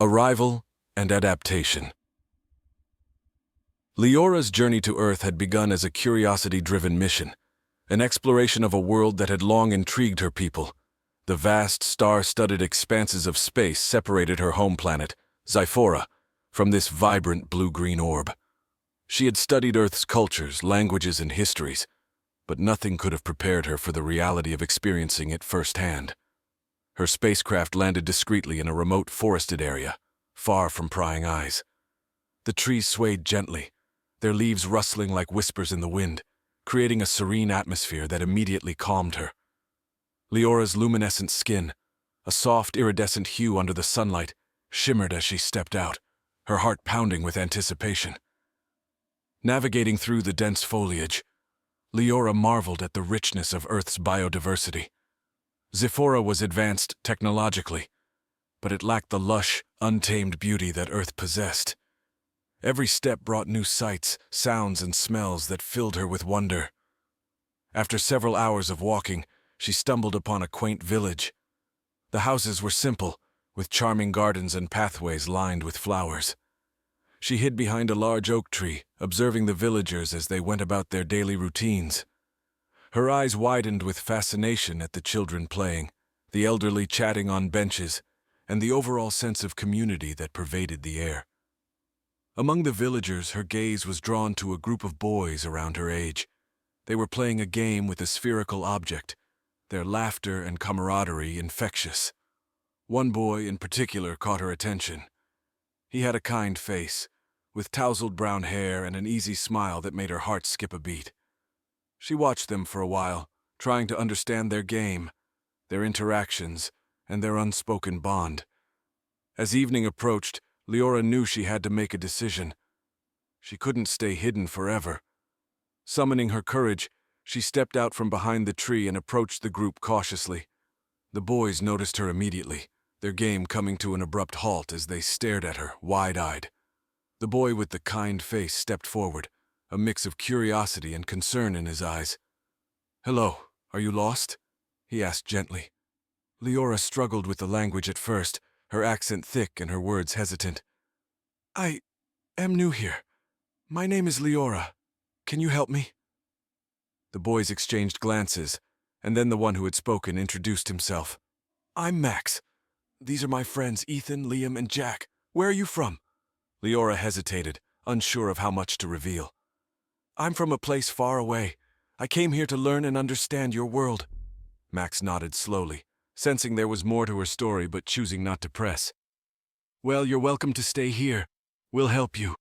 Arrival and Adaptation. Leora's journey to Earth had begun as a curiosity-driven mission, an exploration of a world that had long intrigued her people. The vast, star-studded expanses of space separated her home planet, Zyphora, from this vibrant blue-green orb. She had studied Earth's cultures, languages, and histories, but nothing could have prepared her for the reality of experiencing it firsthand. Her spacecraft landed discreetly in a remote forested area, far from prying eyes. The trees swayed gently, their leaves rustling like whispers in the wind, creating a serene atmosphere that immediately calmed her. Leora's luminescent skin, a soft iridescent hue under the sunlight, shimmered as she stepped out, her heart pounding with anticipation. Navigating through the dense foliage, Leora marveled at the richness of Earth's biodiversity. Zyphora was advanced technologically, but it lacked the lush, untamed beauty that Earth possessed. Every step brought new sights, sounds, and smells that filled her with wonder. After several hours of walking, she stumbled upon a quaint village. The houses were simple, with charming gardens and pathways lined with flowers. She hid behind a large oak tree, observing the villagers as they went about their daily routines. Her eyes widened with fascination at the children playing, the elderly chatting on benches, and the overall sense of community that pervaded the air. Among the villagers, her gaze was drawn to a group of boys around her age. They were playing a game with a spherical object, their laughter and camaraderie infectious. One boy in particular caught her attention. He had a kind face, with tousled brown hair and an easy smile that made her heart skip a beat. She watched them for a while, trying to understand their game, their interactions, and their unspoken bond. As evening approached, Leora knew she had to make a decision. She couldn't stay hidden forever. Summoning her courage, she stepped out from behind the tree and approached the group cautiously. The boys noticed her immediately, their game coming to an abrupt halt as they stared at her, wide-eyed. The boy with the kind face stepped forward, a mix of curiosity and concern in his eyes. "Hello, are you lost?" he asked gently. Leora struggled with the language at first, her accent thick and her words hesitant. "I am new here. My name is Leora. Can you help me?" The boys exchanged glances, and then the one who had spoken introduced himself. "I'm Max. These are my friends Ethan, Liam, and Jack. Where are you from?" Leora hesitated, unsure of how much to reveal. "I'm from a place far away. I came here to learn and understand your world." Max nodded slowly, sensing there was more to her story but choosing not to press. "Well, you're welcome to stay here. We'll help you."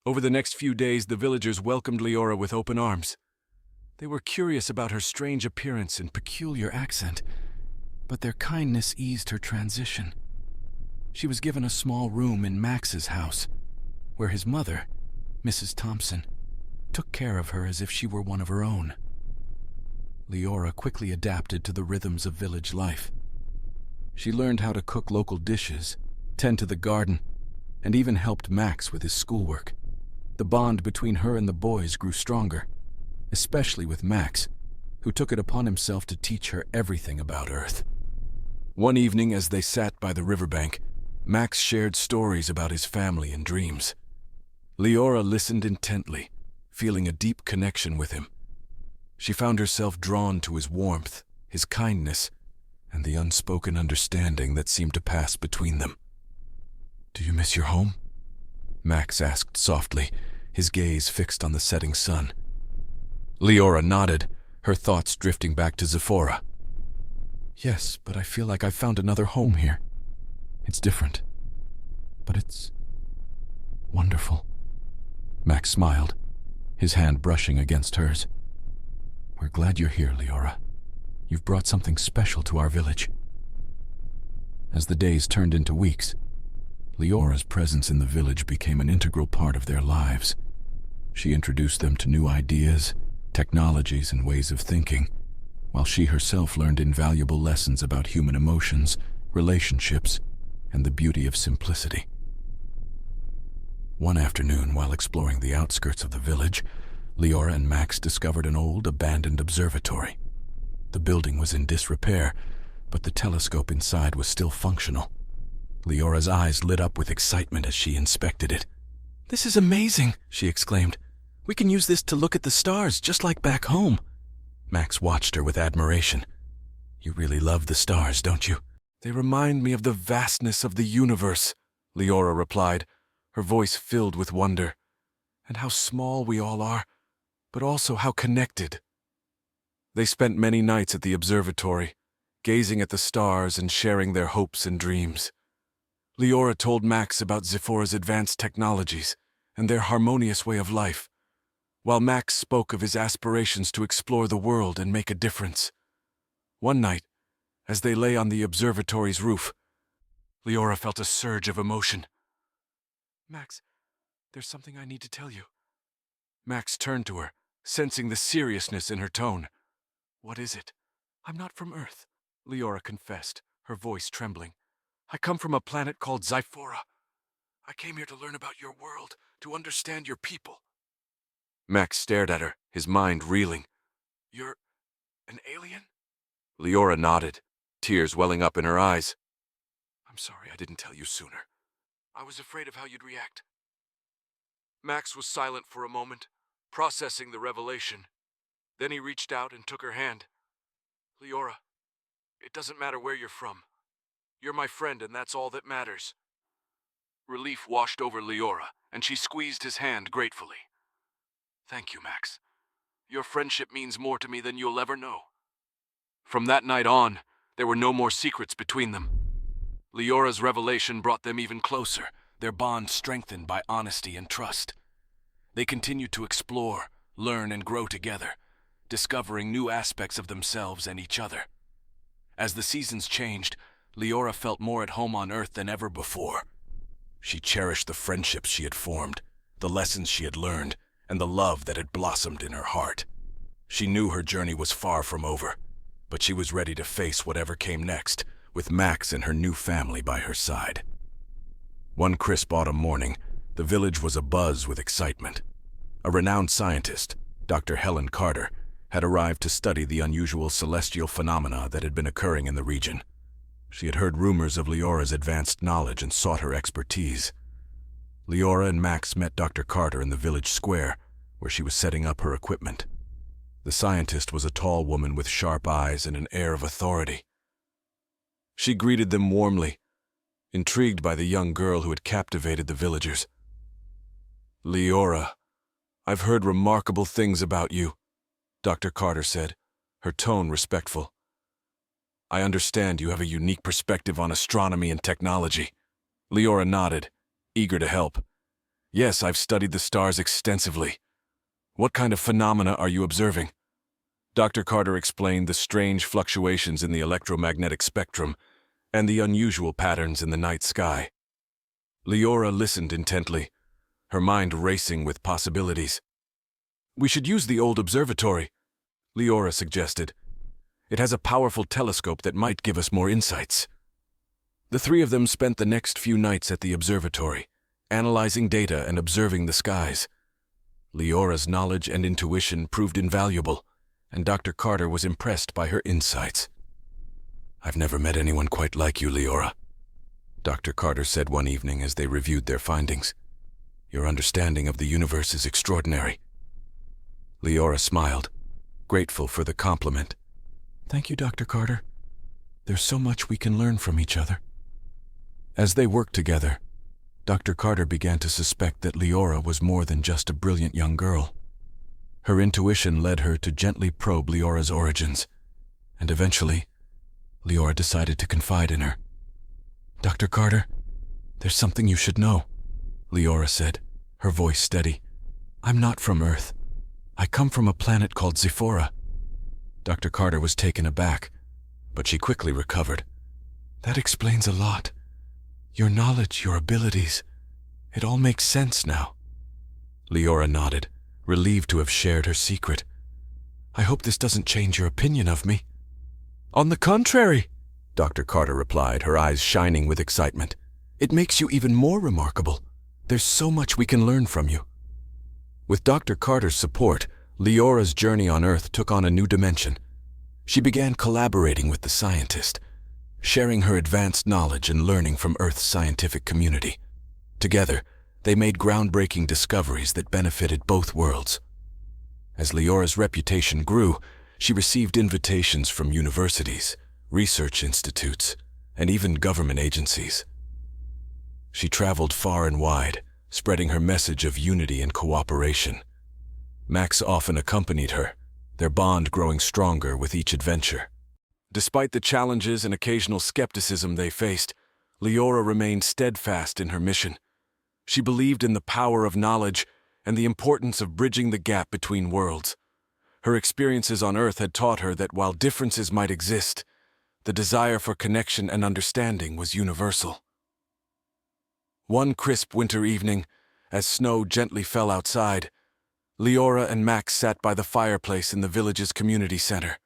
Over the next few days, the villagers welcomed Leora with open arms. They were curious about her strange appearance and peculiar accent, but their kindness eased her transition. She was given a small room in Max's house, where his mother, Mrs. Thompson, took care of her as if she were one of her own. Leora quickly adapted to the rhythms of village life. She learned how to cook local dishes, tend to the garden, and even helped Max with his schoolwork. The bond between her and the boys grew stronger, especially with Max, who took it upon himself to teach her everything about Earth. One evening, as they sat by the riverbank, Max shared stories about his family and dreams. Leora listened intently, feeling a deep connection with him. She found herself drawn to his warmth, his kindness, and the unspoken understanding that seemed to pass between them. "Do you miss your home?" Max asked softly, his gaze fixed on the setting sun. Leora nodded, her thoughts drifting back to Zyphora. "Yes, but I feel like I've found another home here. It's different, but it's wonderful." Max smiled, his hand brushing against hers. "We're glad you're here, Leora. You've brought something special to our village." As the days turned into weeks, Leora's presence in the village became an integral part of their lives. She introduced them to new ideas, technologies, and ways of thinking, while she herself learned invaluable lessons about human emotions, relationships, and the beauty of simplicity. One afternoon, while exploring the outskirts of the village, Leora and Max discovered an old, abandoned observatory. The building was in disrepair, but the telescope inside was still functional. Leora's eyes lit up with excitement as she inspected it. "This is amazing," she exclaimed. "We can use this to look at the stars, just like back home." Max watched her with admiration. "You really love the stars, don't you?" "They remind me of the vastness of the universe," Leora replied, her voice filled with wonder. "And how small we all are, but also how connected." They spent many nights at the observatory, gazing at the stars and sharing their hopes and dreams. Leora told Max about Ziphora's advanced technologies and their harmonious way of life, while Max spoke of his aspirations to explore the world and make a difference. One night, as they lay on the observatory's roof, Leora felt a surge of emotion. "Max, there's something I need to tell you." Max turned to her, sensing the seriousness in her tone. "What is it?" "I'm not from Earth," Leora confessed, her voice trembling. "I come from a planet called Zyphora. I came here to learn about your world, to understand your people." Max stared at her, his mind reeling. "You're an alien?" Leora nodded, tears welling up in her eyes. "I'm sorry I didn't tell you sooner. I was afraid of how you'd react." Max was silent for a moment, processing the revelation. Then he reached out and took her hand. "Leora, it doesn't matter where you're from. You're my friend, and that's all that matters." Relief washed over Leora, and she squeezed his hand gratefully. "Thank you, Max. Your friendship means more to me than you'll ever know." From that night on, there were no more secrets between them. Leora's revelation brought them even closer, their bond strengthened by honesty and trust. They continued to explore, learn, and grow together, discovering new aspects of themselves and each other. As the seasons changed, Leora felt more at home on Earth than ever before. She cherished the friendships she had formed, the lessons she had learned, and the love that had blossomed in her heart. She knew her journey was far from over, but she was ready to face whatever came next, with Max and her new family by her side. One crisp autumn morning, the village was abuzz with excitement. A renowned scientist, Dr. Helen Carter, had arrived to study the unusual celestial phenomena that had been occurring in the region. She had heard rumors of Leora's advanced knowledge and sought her expertise. Leora and Max met Dr. Carter in the village square, where she was setting up her equipment. The scientist was a tall woman with sharp eyes and an air of authority. She greeted them warmly, intrigued by the young girl who had captivated the villagers. "Leora, I've heard remarkable things about you," Dr. Carter said, her tone respectful. "I understand you have a unique perspective on astronomy and technology." Leora nodded, eager to help. "Yes, I've studied the stars extensively. What kind of phenomena are you observing?" Dr. Carter explained the strange fluctuations in the electromagnetic spectrum and the unusual patterns in the night sky. Leora listened intently, her mind racing with possibilities. "We should use the old observatory," Leora suggested. "It has a powerful telescope that might give us more insights." The three of them spent the next few nights at the observatory, analyzing data and observing the skies. Leora's knowledge and intuition proved invaluable, and Dr. Carter was impressed by her insights. "I've never met anyone quite like you, Leora," Dr. Carter said one evening as they reviewed their findings. "Your understanding of the universe is extraordinary." Leora smiled, grateful for the compliment. "Thank you, Dr. Carter. There's so much we can learn from each other." As they worked together, Dr. Carter began to suspect that Leora was more than just a brilliant young girl. Her intuition led her to gently probe Leora's origins, and eventually, Leora decided to confide in her. "Dr. Carter, there's something you should know," Leora said, her voice steady. "I'm not from Earth. I come from a planet called Zyphora." Dr. Carter was taken aback, but she quickly recovered. "That explains a lot. Your knowledge, your abilities, it all makes sense now." Leora nodded, relieved to have shared her secret. "I hope this doesn't change your opinion of me." "On the contrary," Dr. Carter replied, her eyes shining with excitement. "It makes you even more remarkable. There's so much we can learn from you." With Dr. Carter's support, Leora's journey on Earth took on a new dimension. She began collaborating with the scientist, sharing her advanced knowledge and learning from Earth's scientific community. Together, they made groundbreaking discoveries that benefited both worlds. As Leora's reputation grew, she received invitations from universities, research institutes, and even government agencies. She traveled far and wide, spreading her message of unity and cooperation. Max often accompanied her, their bond growing stronger with each adventure. Despite the challenges and occasional skepticism they faced, Leora remained steadfast in her mission. She believed in the power of knowledge and the importance of bridging the gap between worlds. Her experiences on Earth had taught her that while differences might exist, the desire for connection and understanding was universal. One crisp winter evening, as snow gently fell outside, Leora and Max sat by the fireplace in the village's community center.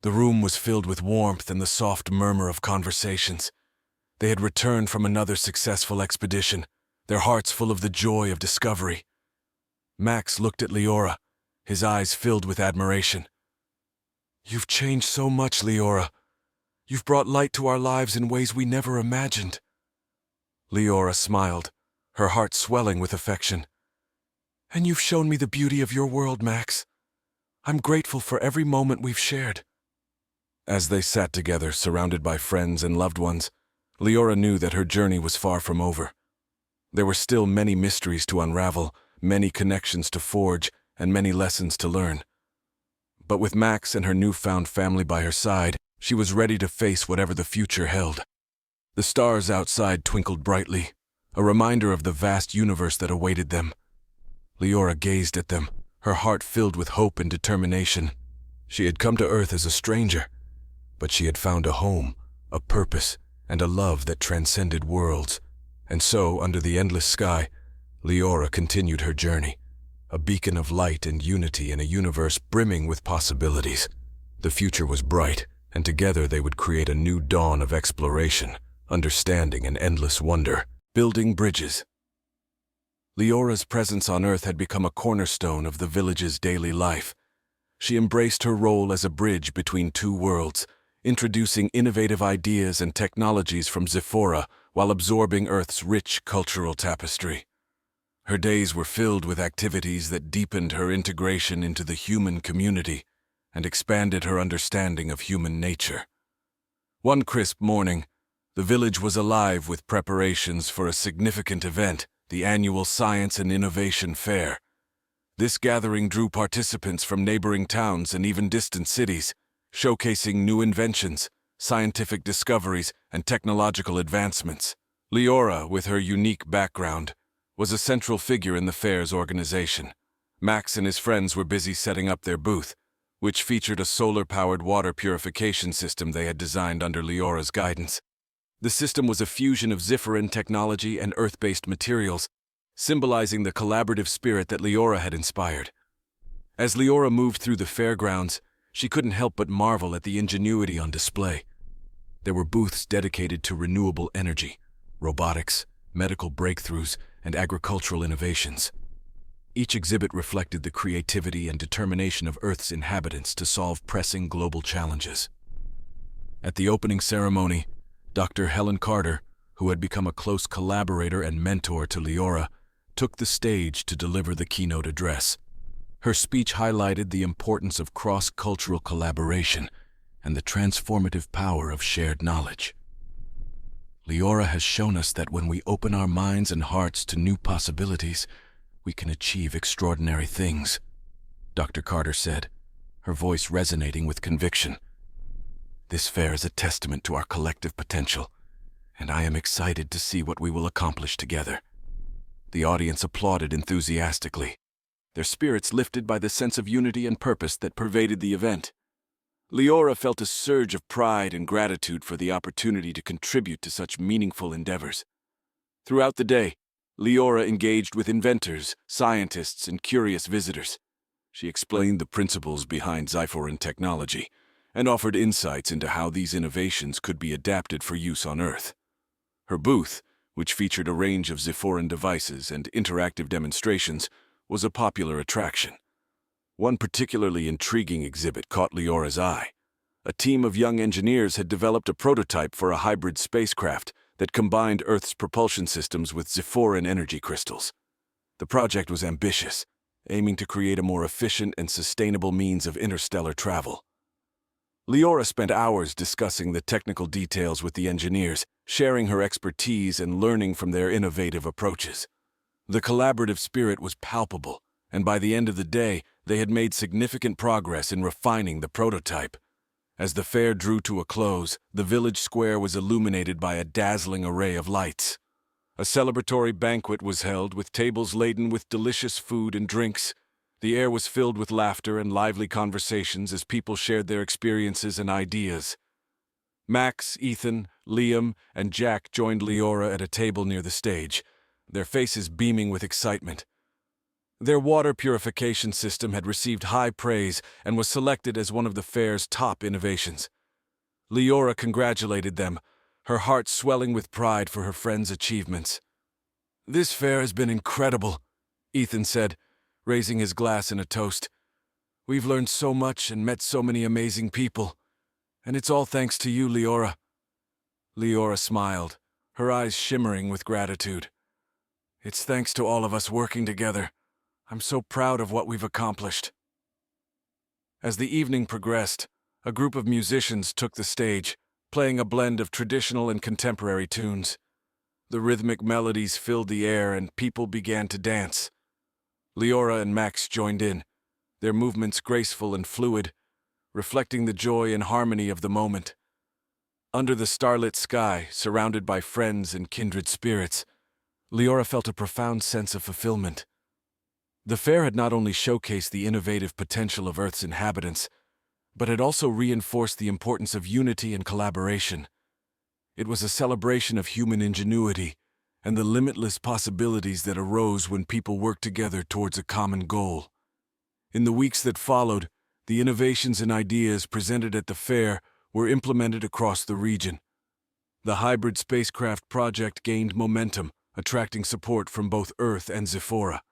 The room was filled with warmth and the soft murmur of conversations. They had returned from another successful expedition, their hearts full of the joy of discovery. Max looked at Leora, his eyes filled with admiration. "You've changed so much, Leora. You've brought light to our lives in ways we never imagined." Leora smiled, her heart swelling with affection. "And you've shown me the beauty of your world, Max. I'm grateful for every moment we've shared." As they sat together, surrounded by friends and loved ones, Leora knew that her journey was far from over. There were still many mysteries to unravel, many connections to forge, and many lessons to learn. But with Max and her newfound family by her side, she was ready to face whatever the future held. The stars outside twinkled brightly, a reminder of the vast universe that awaited them. Leora gazed at them, her heart filled with hope and determination. She had come to Earth as a stranger, but she had found a home, a purpose, and a love that transcended worlds. And so, under the endless sky, Leora continued her journey, a beacon of light and unity in a universe brimming with possibilities. The future was bright, and together they would create a new dawn of exploration, understanding, and endless wonder, building bridges. Leora's presence on Earth had become a cornerstone of the village's daily life. She embraced her role as a bridge between two worlds, introducing innovative ideas and technologies from Zephora while absorbing Earth's rich cultural tapestry. Her days were filled with activities that deepened her integration into the human community and expanded her understanding of human nature. One crisp morning, the village was alive with preparations for a significant event, the annual Science and Innovation Fair. This gathering drew participants from neighboring towns and even distant cities, showcasing new inventions, scientific discoveries, and technological advancements. Leora, with her unique background, was a central figure in the fair's organization. Max and his friends were busy setting up their booth, which featured a solar-powered water purification system they had designed under Leora's guidance. The system was a fusion of Zephyrin technology and Earth-based materials, symbolizing the collaborative spirit that Leora had inspired. As Leora moved through the fairgrounds, she couldn't help but marvel at the ingenuity on display. There were booths dedicated to renewable energy, robotics, medical breakthroughs, and agricultural innovations. Each exhibit reflected the creativity and determination of Earth's inhabitants to solve pressing global challenges. At the opening ceremony, Dr. Helen Carter, who had become a close collaborator and mentor to Leora, took the stage to deliver the keynote address. Her speech highlighted the importance of cross-cultural collaboration and the transformative power of shared knowledge. Leora has shown us that when we open our minds and hearts to new possibilities, we can achieve extraordinary things, Dr. Carter said, her voice resonating with conviction. This fair is a testament to our collective potential, and I am excited to see what we will accomplish together. The audience applauded enthusiastically, their spirits lifted by the sense of unity and purpose that pervaded the event. Leora felt a surge of pride and gratitude for the opportunity to contribute to such meaningful endeavors. Throughout the day, Leora engaged with inventors, scientists, and curious visitors. She explained the principles behind Zephyrin technology and offered insights into how these innovations could be adapted for use on Earth. Her booth, which featured a range of Zephyrin devices and interactive demonstrations, was a popular attraction. One particularly intriguing exhibit caught Leora's eye, a team of young engineers had developed a prototype for a hybrid spacecraft that combined Earth's propulsion systems with Zephoran energy crystals. The project was ambitious, aiming to create a more efficient and sustainable means of interstellar travel. Leora spent hours discussing the technical details with the engineers, sharing her expertise and learning from their innovative approaches. The collaborative spirit was palpable, and by the end of the day, they had made significant progress in refining the prototype. As the fair drew to a close, the village square was illuminated by a dazzling array of lights. A celebratory banquet was held, with tables laden with delicious food and drinks. The air was filled with laughter and lively conversations as people shared their experiences and ideas. Max, Ethan, Liam, and Jack joined Leora at a table near the stage, their faces beaming with excitement. Their water purification system had received high praise and was selected as one of the fair's top innovations. Leora congratulated them, her heart swelling with pride for her friend's achievements. "This fair has been incredible," Ethan said, raising his glass in a toast. "We've learned so much and met so many amazing people. And it's all thanks to you, Leora." Leora smiled, her eyes shimmering with gratitude. "It's thanks to all of us working together. I'm so proud of what we've accomplished." As the evening progressed, a group of musicians took the stage, playing a blend of traditional and contemporary tunes. The rhythmic melodies filled the air and people began to dance. Leora and Max joined in, their movements graceful and fluid, reflecting the joy and harmony of the moment. Under the starlit sky, surrounded by friends and kindred spirits, Leora felt a profound sense of fulfillment. The fair had not only showcased the innovative potential of Earth's inhabitants, but had also reinforced the importance of unity and collaboration. It was a celebration of human ingenuity and the limitless possibilities that arose when people worked together towards a common goal. In the weeks that followed, the innovations and ideas presented at the fair were implemented across the region. The hybrid spacecraft project gained momentum, attracting support from both Earth and Zephora.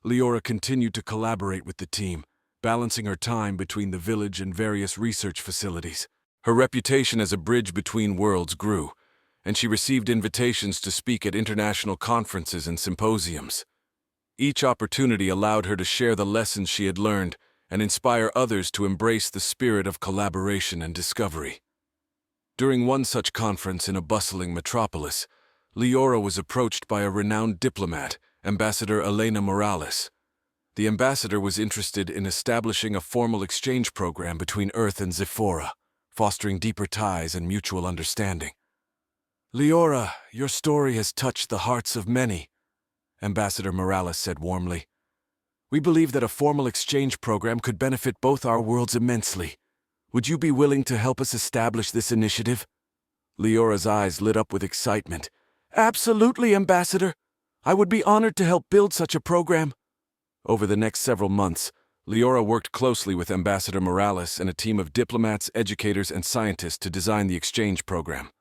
Leora continued to collaborate with the team, balancing her time between the village and various research facilities. Her reputation as a bridge between worlds grew, and she received invitations to speak at international conferences and symposiums. Each opportunity allowed her to share the lessons she had learned and inspire others to embrace the spirit of collaboration and discovery. During one such conference in a bustling metropolis, Leora was approached by a renowned diplomat, Ambassador Elena Morales. The ambassador was interested in establishing a formal exchange program between Earth and Zephora, fostering deeper ties and mutual understanding. "Leora, your story has touched the hearts of many," Ambassador Morales said warmly. "We believe that a formal exchange program could benefit both our worlds immensely. Would you be willing to help us establish this initiative?" Leora's eyes lit up with excitement. "Absolutely, Ambassador. I would be honored to help build such a program." Over the next several months, Leora worked closely with Ambassador Morales and a team of diplomats, educators, and scientists to design the exchange program.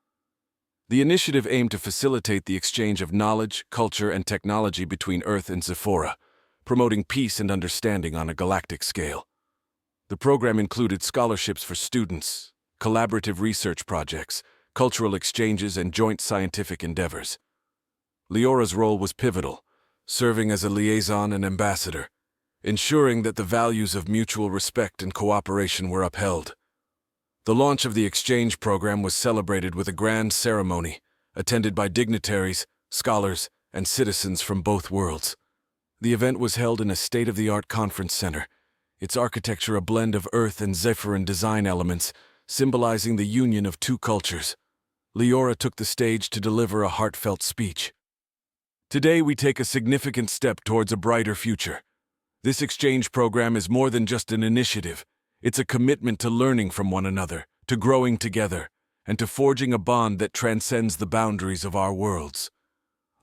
The initiative aimed to facilitate the exchange of knowledge, culture, and technology between Earth and Zephora, promoting peace and understanding on a galactic scale. The program included scholarships for students, collaborative research projects, cultural exchanges, and joint scientific endeavors. Leora's role was pivotal, serving as a liaison and ambassador, ensuring that the values of mutual respect and cooperation were upheld. The launch of the exchange program was celebrated with a grand ceremony, attended by dignitaries, scholars, and citizens from both worlds. The event was held in a state-of-the-art conference center, its architecture a blend of Earth and Zephyran design elements, symbolizing the union of two cultures. Leora took the stage to deliver a heartfelt speech. "Today we take a significant step towards a brighter future. This exchange program is more than just an initiative. It's a commitment to learning from one another, to growing together, and to forging a bond that transcends the boundaries of our worlds.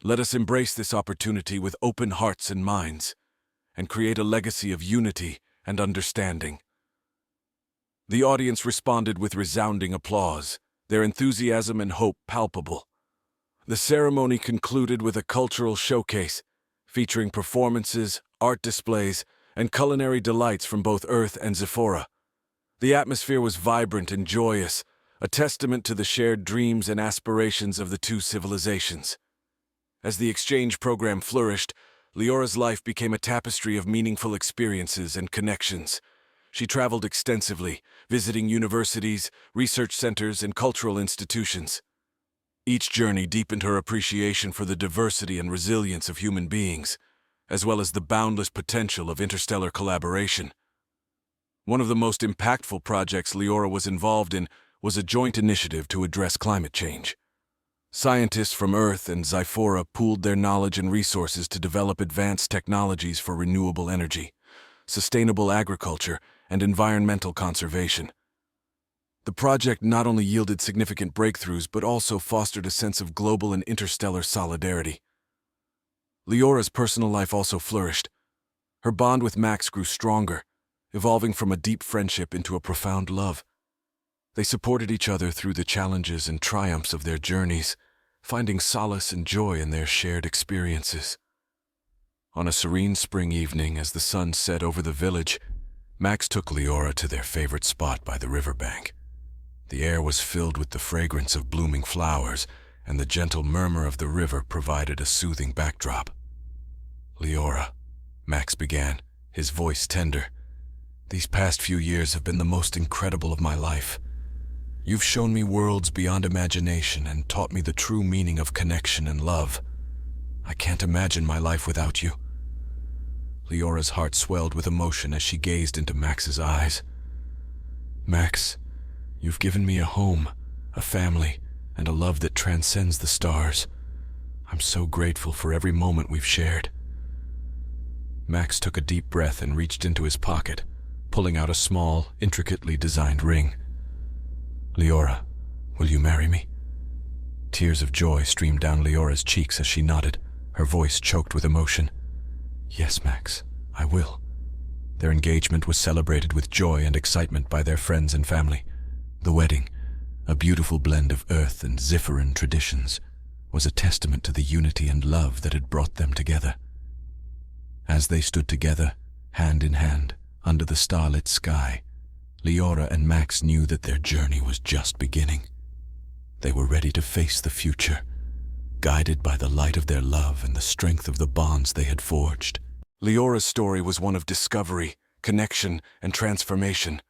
Let us embrace this opportunity with open hearts and minds, and create a legacy of unity and understanding." The audience responded with resounding applause, their enthusiasm and hope palpable. The ceremony concluded with a cultural showcase, featuring performances, art displays, and culinary delights from both Earth and Zephora. The atmosphere was vibrant and joyous, a testament to the shared dreams and aspirations of the two civilizations. As the exchange program flourished, Leora's life became a tapestry of meaningful experiences and connections. She traveled extensively, visiting universities, research centers, and cultural institutions. Each journey deepened her appreciation for the diversity and resilience of human beings, as well as the boundless potential of interstellar collaboration. One of the most impactful projects Leora was involved in was a joint initiative to address climate change. Scientists from Earth and Zyphora pooled their knowledge and resources to develop advanced technologies for renewable energy, sustainable agriculture, and environmental conservation. The project not only yielded significant breakthroughs but also fostered a sense of global and interstellar solidarity. Leora's personal life also flourished. Her bond with Max grew stronger, evolving from a deep friendship into a profound love. They supported each other through the challenges and triumphs of their journeys, finding solace and joy in their shared experiences. On a serene spring evening, as the sun set over the village, Max took Leora to their favorite spot by the riverbank. The air was filled with the fragrance of blooming flowers, and the gentle murmur of the river provided a soothing backdrop. "Leora," Max began, his voice tender, "these past few years have been the most incredible of my life. You've shown me worlds beyond imagination and taught me the true meaning of connection and love. I can't imagine my life without you." Leora's heart swelled with emotion as she gazed into Max's eyes. "Max, you've given me a home, a family, and a love that transcends the stars. I'm so grateful for every moment we've shared." Max took a deep breath and reached into his pocket, pulling out a small, intricately designed ring. "Leora, will you marry me?" Tears of joy streamed down Leora's cheeks as she nodded, her voice choked with emotion. "Yes, Max, I will." Their engagement was celebrated with joy and excitement by their friends and family. The wedding, a beautiful blend of Earth and Ziphoran traditions, was a testament to the unity and love that had brought them together. As they stood together, hand in hand, under the starlit sky, Leora and Max knew that their journey was just beginning. They were ready to face the future, guided by the light of their love and the strength of the bonds they had forged. Leora's story was one of discovery, connection, and transformation.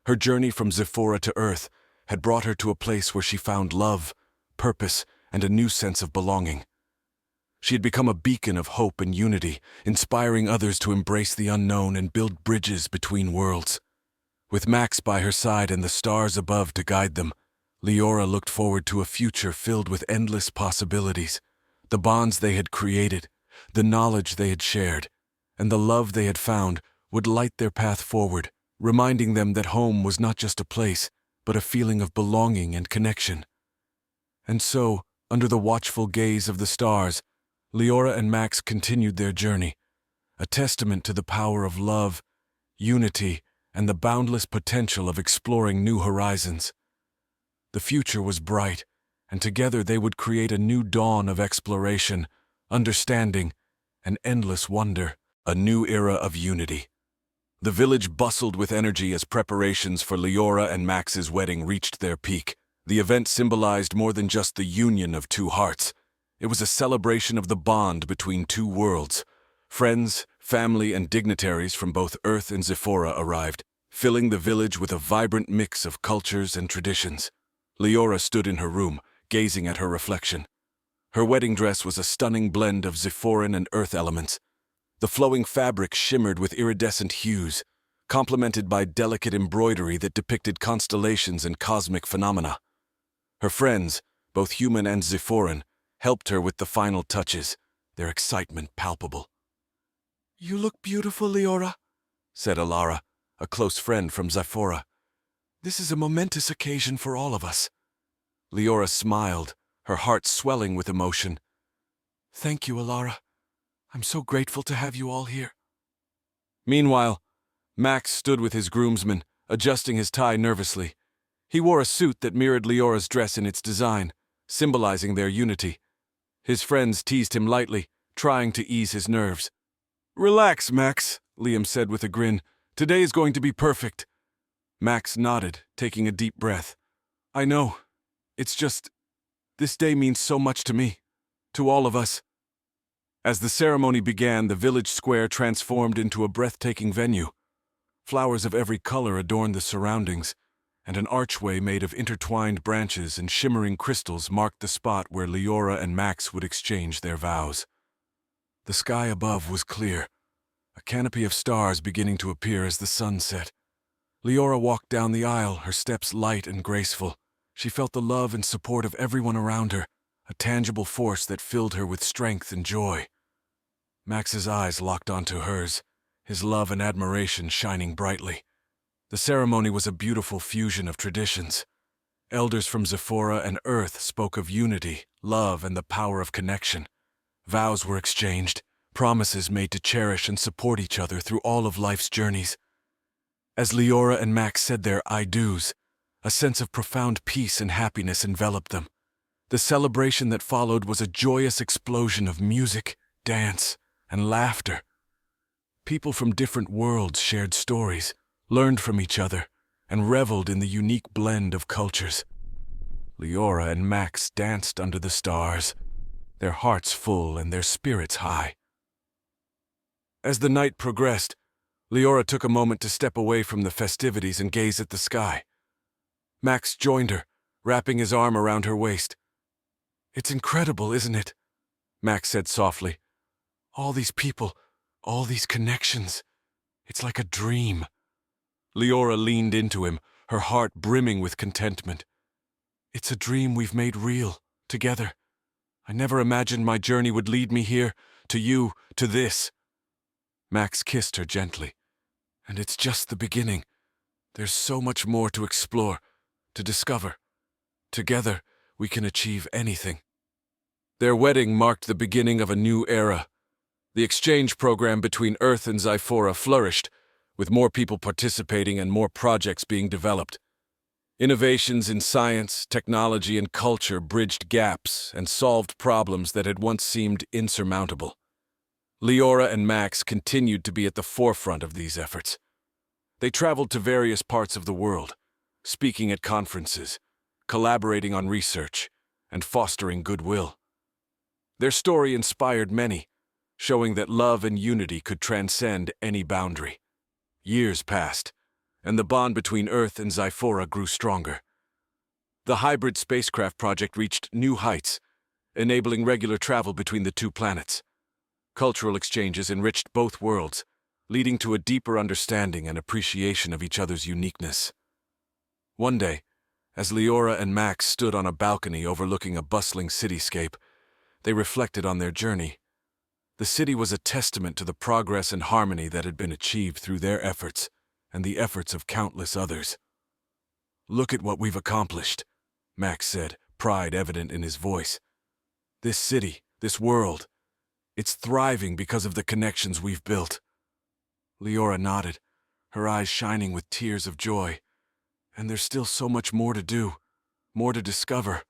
Her journey from Zyphora to Earth had brought her to a place where she found love, purpose, and a new sense of belonging. She had become a beacon of hope and unity, inspiring others to embrace the unknown and build bridges between worlds. With Max by her side and the stars above to guide them, Leora looked forward to a future filled with endless possibilities. The bonds they had created, the knowledge they had shared, and the love they had found would light their path forward, reminding them that home was not just a place, but a feeling of belonging and connection. And so, under the watchful gaze of the stars, Leora and Max continued their journey, a testament to the power of love, unity, and the boundless potential of exploring new horizons. The future was bright, and together they would create a new dawn of exploration, understanding, and endless wonder, a new era of unity. The village bustled with energy as preparations for Leora and Max's wedding reached their peak. The event symbolized more than just the union of two hearts. It was a celebration of the bond between two worlds. Friends, family, and dignitaries from both Earth and Zyphora arrived, filling the village with a vibrant mix of cultures and traditions. Leora stood in her room, gazing at her reflection. Her wedding dress was a stunning blend of Zyphoran and Earth elements. The flowing fabric shimmered with iridescent hues, complemented by delicate embroidery that depicted constellations and cosmic phenomena. Her friends, both human and Zyphoran, helped her with the final touches, their excitement palpable. "You look beautiful, Leora," said Alara, a close friend from Zyphora. "This is a momentous occasion for all of us." Leora smiled, her heart swelling with emotion. "Thank you, Alara. I'm so grateful to have you all here." Meanwhile, Max stood with his groomsmen, adjusting his tie nervously. He wore a suit that mirrored Leora's dress in its design, symbolizing their unity. His friends teased him lightly, trying to ease his nerves. "Relax, Max," Liam said with a grin. "Today is going to be perfect." Max nodded, taking a deep breath. I know. It's just, this day means so much to me. To all of us. As the ceremony began, the village square transformed into a breathtaking venue. Flowers of every color adorned the surroundings, and an archway made of intertwined branches and shimmering crystals marked the spot where Leora and Max would exchange their vows. The sky above was clear, a canopy of stars beginning to appear as the sun set. Leora walked down the aisle, her steps light and graceful. She felt the love and support of everyone around her, a tangible force that filled her with strength and joy. Max's eyes locked onto hers, his love and admiration shining brightly. The ceremony was a beautiful fusion of traditions. Elders from Zephora and Earth spoke of unity, love, and the power of connection. Vows were exchanged, promises made to cherish and support each other through all of life's journeys. As Leora and Max said their I do's, a sense of profound peace and happiness enveloped them. The celebration that followed was a joyous explosion of music, dance, and laughter. People from different worlds shared stories, learned from each other, and reveled in the unique blend of cultures. Leora and Max danced under the stars, their hearts full and their spirits high. As the night progressed, Leora took a moment to step away from the festivities and gaze at the sky. Max joined her, wrapping his arm around her waist. It's incredible, isn't it? Max said softly. All these people, all these connections. It's like a dream. Leora leaned into him, her heart brimming with contentment. It's a dream we've made real, together. I never imagined my journey would lead me here, to you, to this. Max kissed her gently. And it's just the beginning. There's so much more to explore, to discover. Together, we can achieve anything. Their wedding marked the beginning of a new era. The exchange program between Earth and Zephora flourished, with more people participating and more projects being developed. Innovations in science, technology, and culture bridged gaps and solved problems that had once seemed insurmountable. Leora and Max continued to be at the forefront of these efforts. They traveled to various parts of the world, speaking at conferences, collaborating on research, and fostering goodwill. Their story inspired many, showing that love and unity could transcend any boundary. Years passed, and the bond between Earth and Zephora grew stronger. The hybrid spacecraft project reached new heights, enabling regular travel between the two planets. Cultural exchanges enriched both worlds, leading to a deeper understanding and appreciation of each other's uniqueness. One day, as Leora and Max stood on a balcony overlooking a bustling cityscape, they reflected on their journey. The city was a testament to the progress and harmony that had been achieved through their efforts and the efforts of countless others. Look at what we've accomplished, Max said, pride evident in his voice. This city, this world, it's thriving because of the connections we've built. Leora nodded, her eyes shining with tears of joy. And there's still so much more to do, more to discover.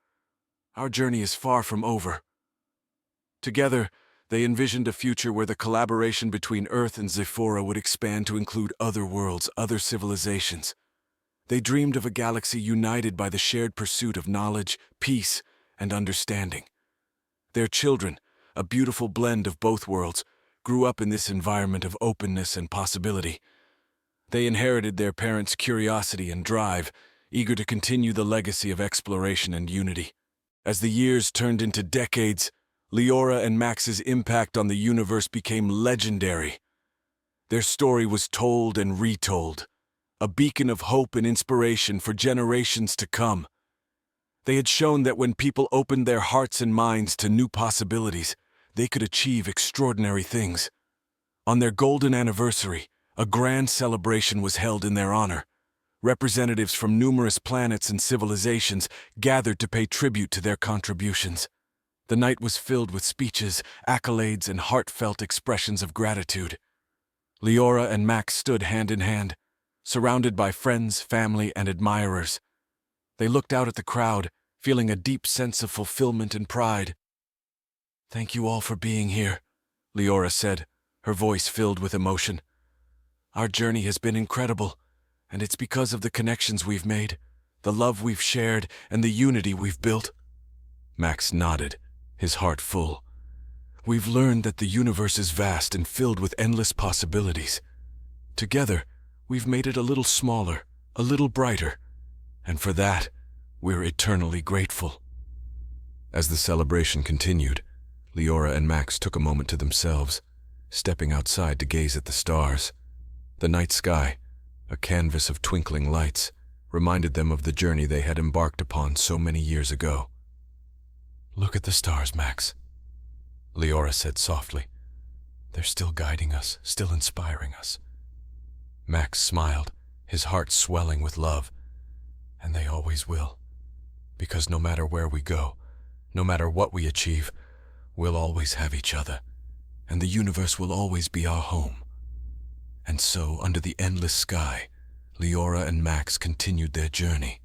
Our journey is far from over. Together, they envisioned a future where the collaboration between Earth and Zephora would expand to include other worlds, other civilizations. They dreamed of a galaxy united by the shared pursuit of knowledge, peace, and understanding. Their children, a beautiful blend of both worlds, grew up in this environment of openness and possibility. They inherited their parents' curiosity and drive, eager to continue the legacy of exploration and unity. As the years turned into decades, Leora and Max's impact on the universe became legendary. Their story was told and retold, a beacon of hope and inspiration for generations to come. They had shown that when people opened their hearts and minds to new possibilities, they could achieve extraordinary things. On their golden anniversary, a grand celebration was held in their honor. Representatives from numerous planets and civilizations gathered to pay tribute to their contributions. The night was filled with speeches, accolades, and heartfelt expressions of gratitude. Leora and Max stood hand in hand, surrounded by friends, family, and admirers. They looked out at the crowd, feeling a deep sense of fulfillment and pride. "Thank you all for being here," Leora said, her voice filled with emotion. "Our journey has been incredible, And it's because of the connections we've made, the love we've shared, and the unity we've built. Max nodded, his heart full. We've learned that the universe is vast and filled with endless possibilities. Together, we've made it a little smaller, a little brighter. And for that, we're eternally grateful. As the celebration continued, Leora and Max took a moment to themselves, stepping outside to gaze at the stars. The night sky, a canvas of twinkling lights, reminded them of the journey they had embarked upon so many years ago. "Look at the stars, Max," Leora said softly. "They're still guiding us, still inspiring us." Max smiled, his heart swelling with love. "And they always will. Because no matter where we go, no matter what we achieve, we'll always have each other, and the universe will always be our home." And so, under the endless sky, Leora and Max continued their journey,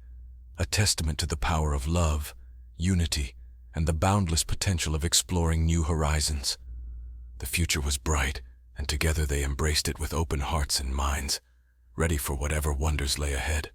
a testament to the power of love, unity, and the boundless potential of exploring new horizons. The future was bright, and together they embraced it with open hearts and minds, ready for whatever wonders lay ahead.